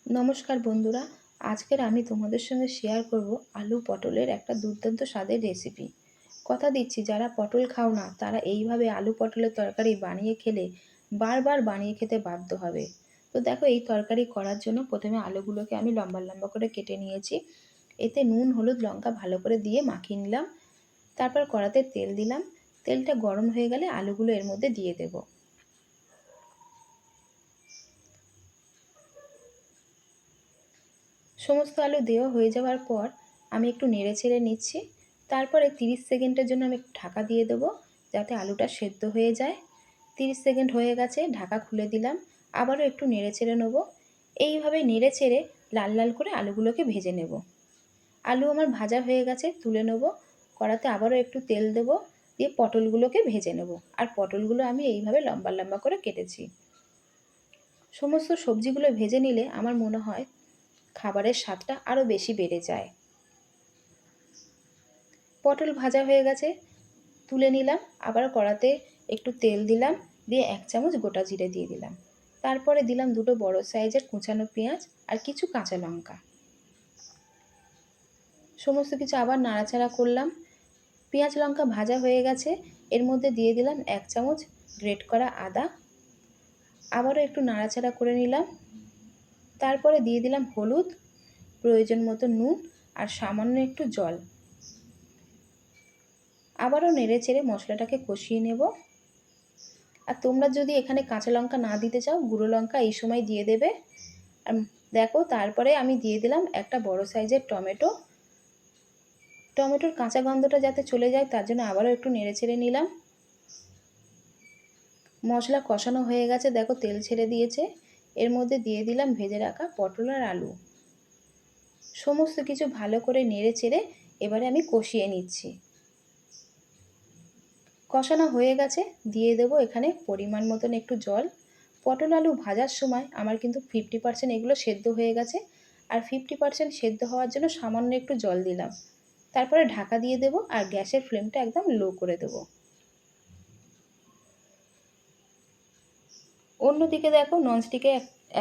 নমস্কার বন্ধুরা, আজকের আমি তোমাদের সঙ্গে শেয়ার করব আলু পটলের একটা দুর্দান্ত স্বাদের রেসিপি। কথা দিচ্ছি যারা পটল খাও না তারা এইভাবে আলু পটলের তরকারি বানিয়ে খেলে বারবার বানিয়ে খেতে বাধ্য হবে। তো দেখো, এই তরকারি করার জন্য প্রথমে আলুগুলোকে আমি লম্বা লম্বা করে কেটে নিয়েছি। এতে নুন হলুদ লঙ্কা ভালো করে দিয়ে মাখিয়ে নিলাম। তারপর কড়াতে তেল দিলাম। তেলটা গরম হয়ে গেলে আলুগুলো এর মধ্যে দিয়ে দেবো। সমস্ত আলু দেওয়া হয়ে যাওয়ার পর আমি একটু নেড়ে ছেড়ে নিচ্ছি। তারপরে 30 সেকেন্ডের জন্য আমি একটু ঢাকা দিয়ে দেবো, যাতে আলুটা সেদ্ধ হয়ে যায়। 30 সেকেন্ড হয়ে গেছে, ঢাকা খুলে দিলাম। আবারও একটু নেড়ে ছেড়ে নেবো। এইভাবে নেড়ে ছেড়ে লাল লাল করে আলুগুলোকে ভেজে নেব। আলু আমার ভাজা হয়ে গেছে, তুলে নেব। কড়াতে আবারও একটু তেল দেবো, দিয়ে পটলগুলোকে ভেজে নেব। আর পটলগুলো আমি এইভাবে লম্বা লম্বা করে কেটেছি। সমস্ত সবজিগুলো ভেজে নিলে আমার মনে হয় খাবারের স্বাদটা আরও বেশি বেড়ে যায়। পটল ভাজা হয়ে গেছে, তুলে নিলাম। আবার কড়াতে একটু তেল দিলাম, দিয়ে 1 চামচ গোটা জিরে দিয়ে দিলাম। তারপরে দিলাম দুটো বড় সাইজের কুচানো পেঁয়াজ আর কিছু কাঁচা লঙ্কা। সমস্ত কিছু আবার নাড়াচাড়া করলাম। পেঁয়াজ লঙ্কা ভাজা হয়ে গেছে, এর মধ্যে দিয়ে দিলাম 1 চামচ গ্রেট করা আদা। আবারও একটু নাড়াচাড়া করে নিলাম। তারপরে দিয়ে দিলাম হলুদ, প্রয়োজন মতো নুন আর সামান্য একটু জল। আবারও নেড়ে চেড়ে মশলাটাকে কষিয়ে নেব। আর তোমরা যদি এখানে কাঁচা লঙ্কা না দিতে চাও, গুঁড়ো লঙ্কা এই সময় দিয়ে দেবে। দেখো, তারপরে আমি দিয়ে দিলাম একটা বড় সাইজের টমেটো। টমেটোর কাঁচা গন্ধটা যাতে চলে যায় তার জন্য আবারও একটু নেড়ে ছেড়ে নিলাম। মশলা কষানো হয়ে গেছে, দেখো তেল ছেড়ে দিয়েছে। এর মধ্যে দিয়ে দিলাম ভেজে রাখা পটল আর আলু। সমস্ত কিছু ভালো করে নেড়ে চেড়ে এবারে আমি কষিয়ে নিচ্ছি। কষানো হয়ে গেছে, দিয়ে দেবো এখানে পরিমাণ মতন একটু জল। পটল আলু ভাজার সময় আমার কিন্তু 50% এগুলো সেদ্ধ হয়ে গেছে, আর 50% সেদ্ধ হওয়ার জন্য সামান্য একটু জল দিলাম। তারপরে ঢাকা দিয়ে দেবো আর গ্যাসের ফ্লেমটা একদম লো করে দেবো। অন্যদিকে দেখো, ননস্টিকে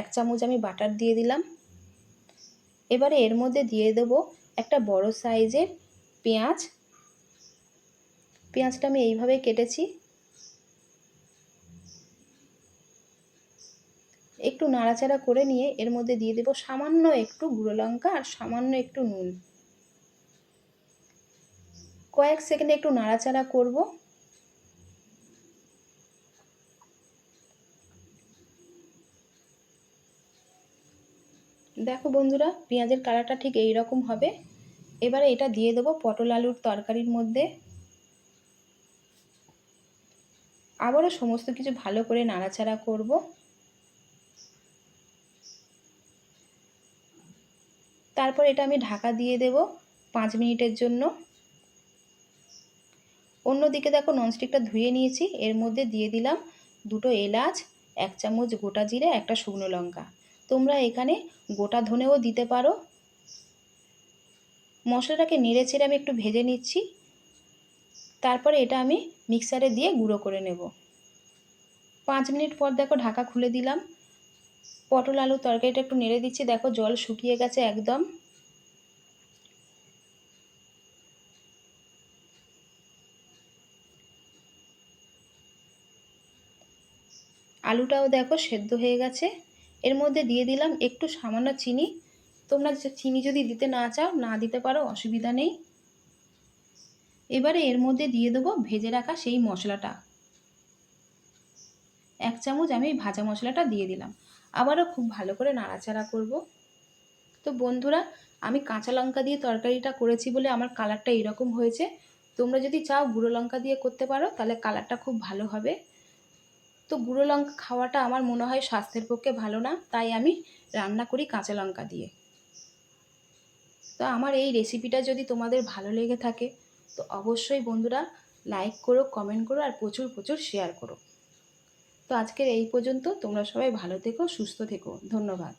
1 চামচ আমি বাটার দিয়ে দিলাম। এবারে এর মধ্যে দিয়ে দেবো একটা বড় সাইজের পেঁয়াজ। পেঁয়াজটা আমি এইভাবে কেটেছি। একটু নাড়াচাড়া করে নিয়ে এর মধ্যে দিয়ে দেবো সামান্য একটু গুঁড়ো লঙ্কা আর সামান্য একটু নুন। কয়েক সেকেন্ড একটু নাড়াচাড়া করব। দেখো বন্ধুরা, পেঁয়াজের কালারটা ঠিক এই রকম হবে। এবারে এটা দিয়ে দেবো পটল আলুর তরকারির মধ্যে। আবারও সমস্ত কিছু ভালো করে নাড়াচাড়া করব। তারপর এটা আমি ঢাকা দিয়ে দেব 5 মিনিটের জন্য। অন্যদিকে দেখো, ননস্টিকটা ধুয়ে নিয়েছি। এর মধ্যে দিয়ে দিলাম দুটো এলাচ, 1 চামচ গোটা জিরে, একটা শুকনো লঙ্কা। তোমরা এখানে গোটা ধনেও দিতে পারো। মশলাটাকে নেড়ে চেড়ে আমি একটু ভেজে নিচ্ছি। তারপরে এটা আমি মিক্সারে দিয়ে গুঁড়ো করে নেব। 5 মিনিট পর দেখো ঢাকা খুলে দিলাম। পটল আলু তরকারিটা একটু নেড়ে দিচ্ছি। দেখো জল শুকিয়ে গেছে একদম। আলুটাও দেখো সেদ্ধ হয়ে গেছে। এর মধ্যে দিয়ে দিলাম একটু সামান্য চিনি। তোমরা চিনি যদি দিতে না চাও, না দিতে পারো, অসুবিধা নেই। এবারে এর মধ্যে দিয়ে দেবো ভেজে রাখা সেই মশলাটা। 1 চামচ আমি ভাজা মশলাটা দিয়ে দিলাম। আবারও খুব ভালো করে নাড়াচাড়া করব। তো বন্ধুরা, আমি কাঁচা লঙ্কা দিয়ে তরকারিটা করেছি বলে আমার কালারটা এরকম হয়েছে। তোমরা যদি চাও গুঁড়ো লঙ্কা দিয়ে করতে পারো, তাহলে কালারটা খুব ভালো হবে। তো গুঁড়ো লঙ্কা খাওয়াটা আমার মনে হয় স্বাস্থ্যের পক্ষে ভালো না, তাই আমি রান্না করি কাঁচা লঙ্কা দিয়ে। তো আমার এই রেসিপিটা যদি তোমাদের ভালো লেগে থাকে, তো অবশ্যই বন্ধুরা লাইক করো, কমেন্ট করো আর প্রচুর প্রচুর শেয়ার করো। তো আজকের এই পর্যন্ত। তোমরা সবাই ভালো থেকো, সুস্থ থেকো। ধন্যবাদ।